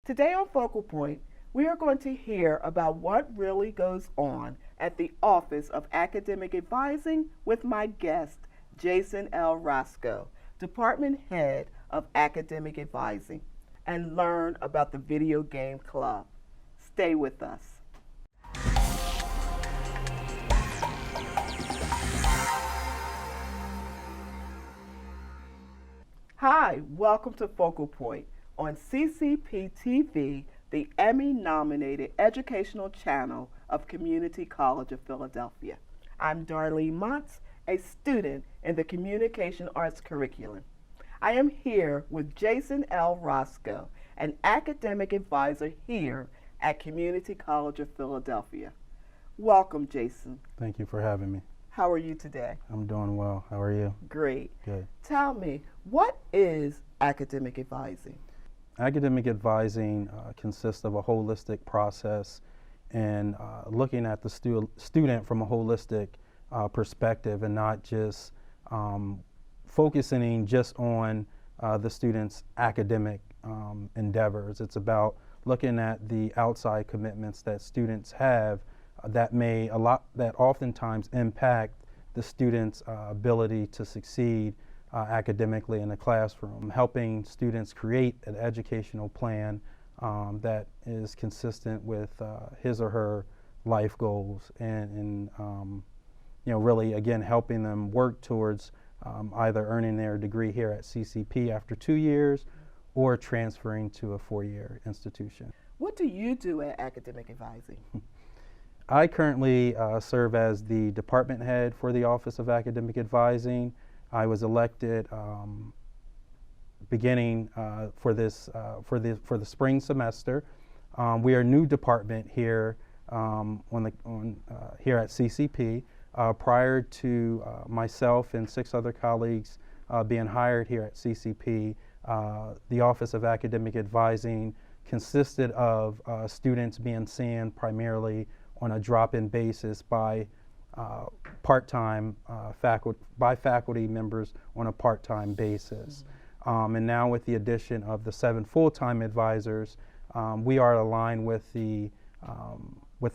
Today on Focal Point, we are going to hear about what really goes on at the Office of Academic Advising with my guest, Jason L. Roscoe, Department Head of Academic Advising, and learn about the Video Game Club. Stay with us. Hi, welcome to Focal Point on CCP TV, the Emmy-nominated educational channel of Community College of Philadelphia. I'm Darlene Montz, a student in the Communication Arts curriculum. I am here with Jason L. Roscoe, an academic advisor here at Community College of Philadelphia. Welcome, Jason. Thank you for having me. How are you today? I'm doing well. How are you? Great. Good. Tell me, what is academic advising? Academic advising consists of a holistic process and looking at the student from a holistic perspective and not just focusing just on the student's academic endeavors. It's about looking at the outside commitments that students have that oftentimes impact the student's ability to succeed academically in the classroom, helping students create an educational plan that is consistent with his or her life goals and really again helping them work towards either earning their degree here at CCP after 2 years or transferring to a 4-year institution. What do you do at academic advising? I currently serve as the department head for the Office of Academic Advising. I was elected beginning for the spring semester. We are a new department here here at CCP. Prior to myself and 6 other colleagues being hired here at CCP, the Office of Academic Advising consisted of students being seen primarily on a drop-in basis by part-time faculty members on a part-time basis. And now with the addition of the 7 full-time advisors, we are aligned with the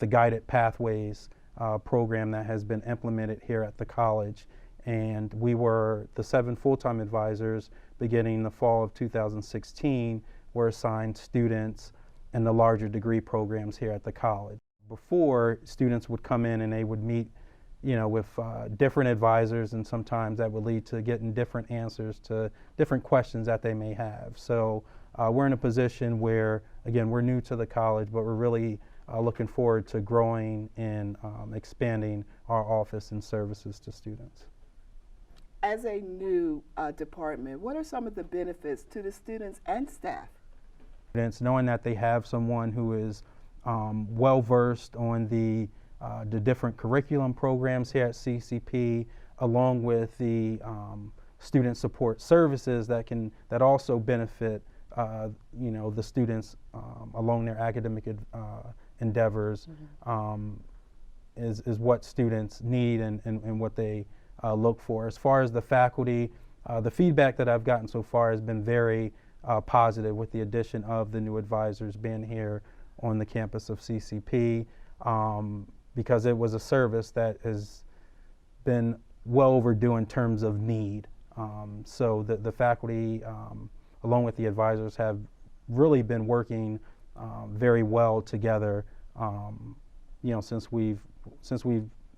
Guided Pathways program that has been implemented here at the college. And the 7 full-time advisors beginning the fall of 2016 were assigned students in the larger degree programs here at the college. Before, students would come in and they would meet with different advisors, and sometimes that would lead to getting different answers to different questions that they may have. So we're in a position where, again, we're new to the college, but we're really looking forward to growing and expanding our office and services to students. As a new department, what are some of the benefits to the students and staff? Knowing that they have someone who is well-versed on the different curriculum programs here at CCP, along with the student support services that also benefit the students along their academic endeavors, is what students need and what they look for. As far as the faculty, the feedback that I've gotten so far has been very positive with the addition of the new advisors being here on the campus of CCP, because it was a service that has been well overdue in terms of need. So the faculty, along with the advisors, have really been working very well together. Since we've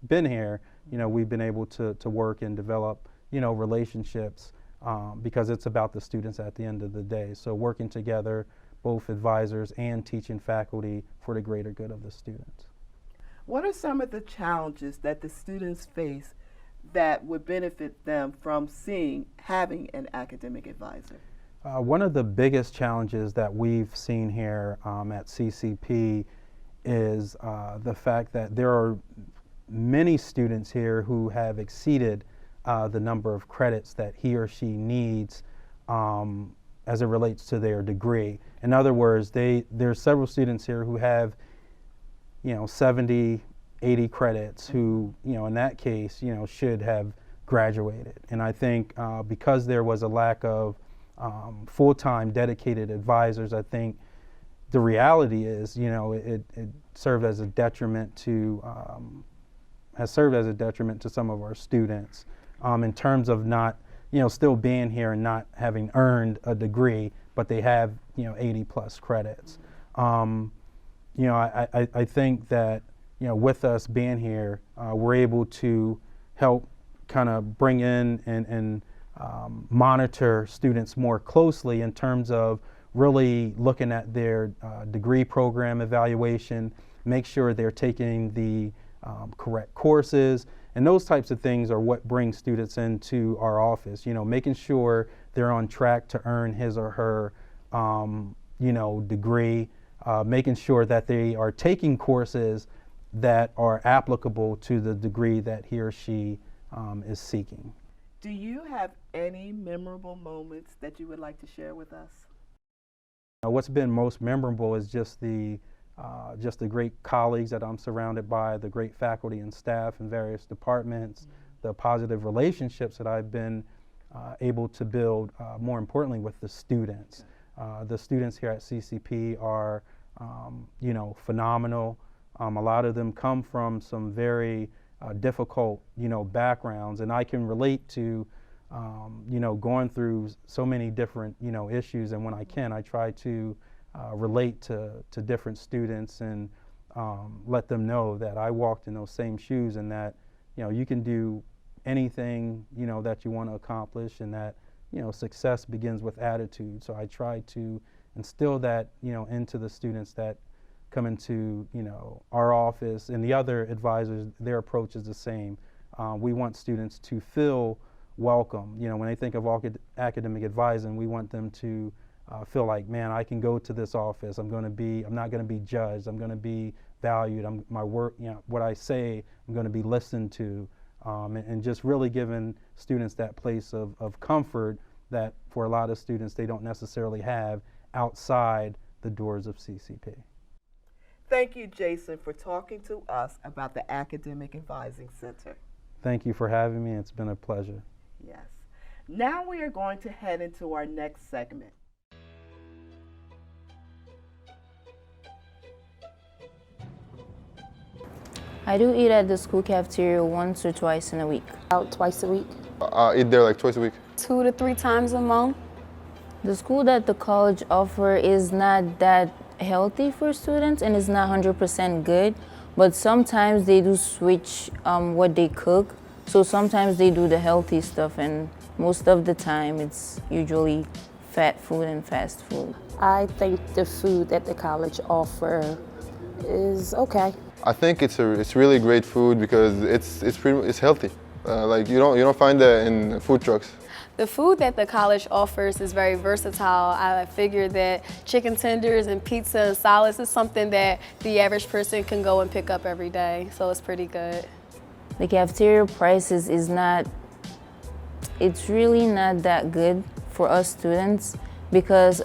been here, we've been able to work and develop relationships because it's about the students at the end of the day. So working together, both advisors and teaching faculty for the greater good of the students. What are some of the challenges that the students face that would benefit them from having an academic advisor? One of the biggest challenges that we've seen here at CCP is the fact that there are many students here who have exceeded the number of credits that he or she needs as it relates to their degree. In other words, there's several students here who have 70, 80 credits who, in that case, should have graduated. And I think because there was a lack of full-time dedicated advisors, I think the reality is, it served as a detriment to, has served as a detriment to some of our students in terms of not, still being here and not having earned a degree, but they have, 80 plus credits. I think that, with us being here, we're able to help kind of bring in and monitor students more closely in terms of really looking at their degree program evaluation, make sure they're taking the correct courses, and those types of things are what bring students into our office. Making sure they're on track to earn his or her, degree, making sure that they are taking courses that are applicable to the degree that he or she is seeking. Do you have any memorable moments that you would like to share with us? What's been most memorable is just the great colleagues that I'm surrounded by, the great faculty and staff in various departments, the positive relationships that I've been able to build, more importantly with the students. The students here at CCP are, phenomenal. A lot of them come from some very difficult, backgrounds, and I can relate to, going through so many different, issues. And when I can, I try to relate to different students and let them know that I walked in those same shoes, and that, you can do anything, that you want to accomplish, and that, success begins with attitude. So I try to instill that, into the students that come into, our office, and the other advisors, their approach is the same. We want students to feel welcome. When they think of academic advising, we want them to feel like, man, I can go to this office. I'm not going to be judged. I'm going to be valued. My work, what I say, I'm going to be listened to, and just really giving students that place of comfort that for a lot of students they don't necessarily have outside the doors of CCP. Thank you, Jason, for talking to us about the Academic Advising Center. Thank you for having me. It's been a pleasure. Yes. Now we are going to head into our next segment. I do eat at the school cafeteria once or twice in a week. About twice a week. I eat there like twice a week. 2 to 3 times a month. The school that the college offer is not that healthy for students and is not 100% good, but sometimes they do switch what they cook. So sometimes they do the healthy stuff, and most of the time it's usually fat food and fast food. I think the food that the college offer is okay. I think it's really great food because it's healthy. Like you don't find that in food trucks. The food that the college offers is very versatile. I figure that chicken tenders and pizza and salads is something that the average person can go and pick up every day, so it's pretty good. The cafeteria prices it's really not that good for us students, because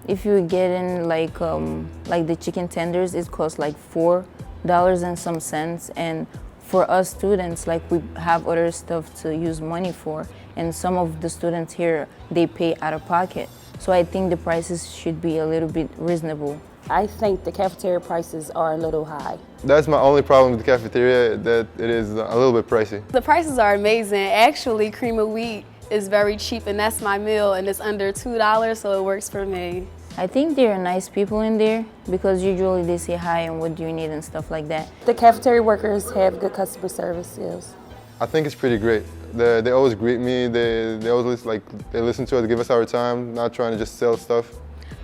if you get in like the chicken tenders, it costs like $4 and some cents, and for us students, like, we have other stuff to use money for, and some of the students here, they pay out of pocket. So I think the prices should be a little bit reasonable. I think the cafeteria prices are a little high. That's my only problem with the cafeteria, that it is a little bit pricey. The prices are amazing. Actually, cream of wheat is very cheap, and that's my meal, and it's under $2, so it works for me. I think there are nice people in there, because usually they say hi and what do you need and stuff like that. The cafeteria workers have good customer service skills. I think it's pretty great. They always greet me. They always they listen to us, give us our time, not trying to just sell stuff.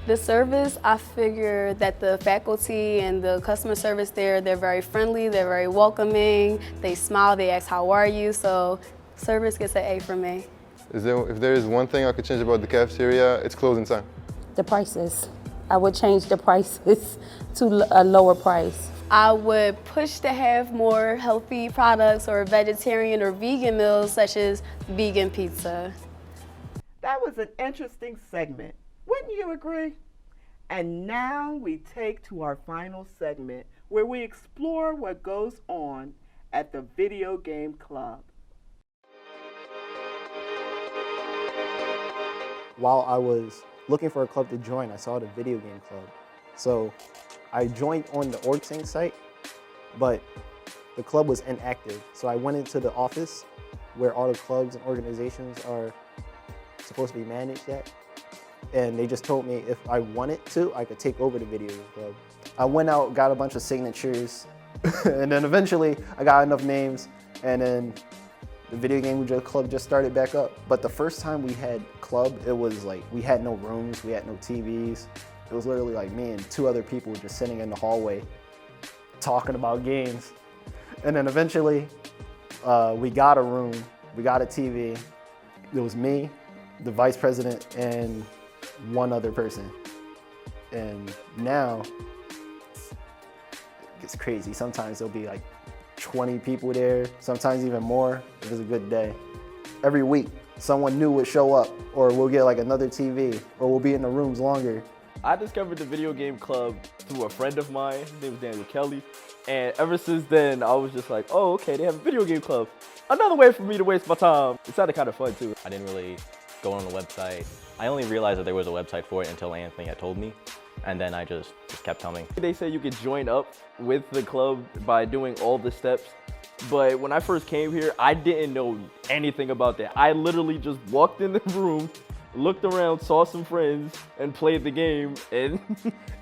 The service, I figure that the faculty and the customer service there, they're very friendly, they're very welcoming, they smile, they ask how are you, so service gets an A from me. If there is one thing I could change about the cafeteria, it's closing time. The prices. I would change the prices to a lower price. I would push to have more healthy products or vegetarian or vegan meals, such as vegan pizza. That was an interesting segment. Wouldn't you agree? And now we take to our final segment, where we explore what goes on at the video game club. While I was looking for a club to join, I saw the video game club, So I joined on the OrgSync site, but the club was inactive. So I went into the office where all the clubs and organizations are supposed to be managed at. And they just told me if I wanted to, I could take over the video game club. I went out, got a bunch of signatures, and then eventually I got enough names, and then the video game club just started back up. But the first time we had club, it was like, we had no rooms, we had no TVs. It was literally like me and 2 other people just sitting in the hallway talking about games. And then eventually we got a room, we got a TV. It was me, the vice president, and 1 other person. And now it's crazy. Sometimes there'll be like 20 people there, sometimes even more if it's a good day. Every week, someone new would show up, or we'll get like another TV, or we'll be in the rooms longer. I discovered the video game club through a friend of mine. His name is Daniel Kelly. And ever since then, I was just like, oh, okay, they have a video game club. Another way for me to waste my time. It sounded kind of fun too. I didn't really go on the website. I only realized that there was a website for it until Anthony had told me. And then I just kept coming. They say you could join up with the club by doing all the steps. But when I first came here, I didn't know anything about that. I literally just walked in the room, looked around, saw some friends, and played the game. And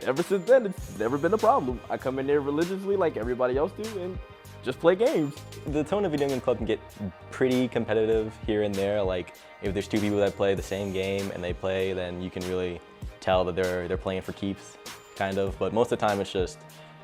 ever since then, it's never been a problem. I come in there religiously like everybody else do and just play games. The tone of video game club can get pretty competitive here and there. Like if there's 2 people that play the same game and they play, then you can really tell that they're playing for keeps, kind of. But most of the time, it's just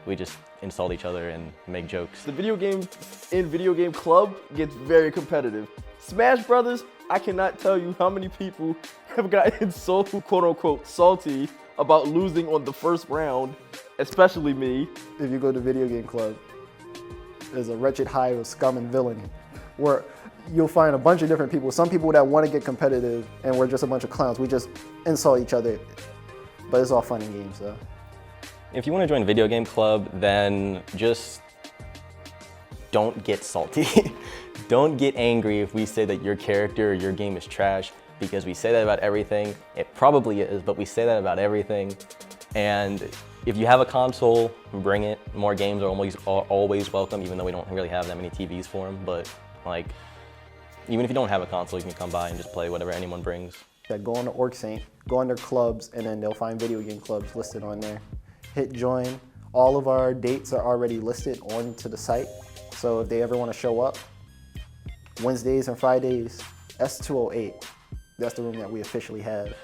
we just insult each other and make jokes. The video game club gets very competitive. Smash Brothers, I cannot tell you how many people have gotten so quote unquote salty about losing on the first round, especially me. If you go to video game club, there's a wretched hive of scum and villainy, where you'll find a bunch of different people. Some people that want to get competitive, and we're just a bunch of clowns. We just insult each other, but it's all fun and games, though. If you want to join video game club, then just don't get salty. Don't get angry if we say that your character or your game is trash, because we say that about everything. It probably is, but we say that about everything. And if you have a console, bring it. More games are always welcome, even though we don't really have that many TVs for them. But like, even if you don't have a console, you can come by and just play whatever anyone brings. That go on the OrgSync, go on their clubs, and then they'll find video game clubs listed on there. Hit join. All of our dates are already listed onto the site. So if they ever want to show up, Wednesdays and Fridays, S208. That's the room that we officially have.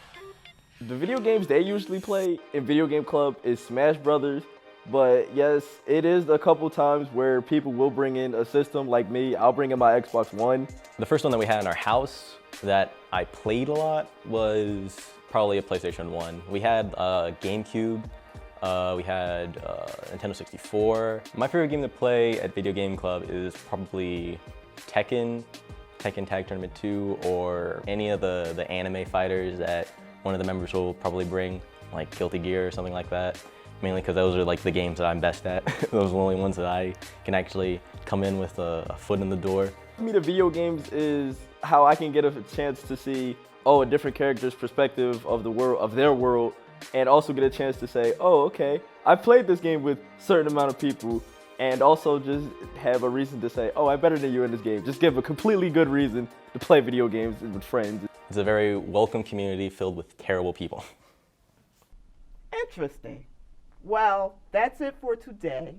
The video games they usually play in video game club is Smash Brothers. But yes, it is a couple times where people will bring in a system like me. I'll bring in my Xbox One. The first one that we had in our house that I played a lot was probably a PlayStation 1. We had GameCube. We had Nintendo 64. My favorite game to play at Video Game Club is probably Tekken Tag Tournament 2, or any of the anime fighters that one of the members will probably bring, like Guilty Gear or something like that. Mainly because those are like the games that I'm best at. Those are the only ones that I can actually come in with a foot in the door. For me, the video games is how I can get a chance to see, a different character's perspective of the world, of their world, and also get a chance to say, oh, okay, I played this game with a certain amount of people, and also just have a reason to say, oh, I'm better than you in this game. Just give a completely good reason to play video games with friends. It's a very welcome community filled with terrible people. Interesting. Well, that's it for today.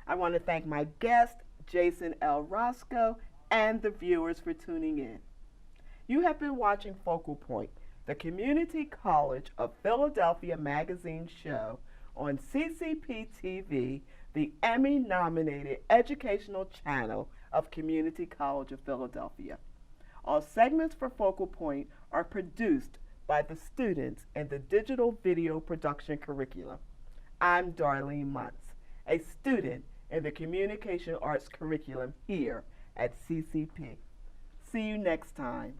I want to thank my guest, Jason L. Roscoe, and the viewers for tuning in. You have been watching Focal Point, the Community College of Philadelphia magazine show on CCP TV, the Emmy-nominated educational channel of Community College of Philadelphia. All segments for Focal Point are produced by the students in the digital video production curriculum. I'm Darlene Muntz, a student in the Communication Arts curriculum here at CCP. See you next time.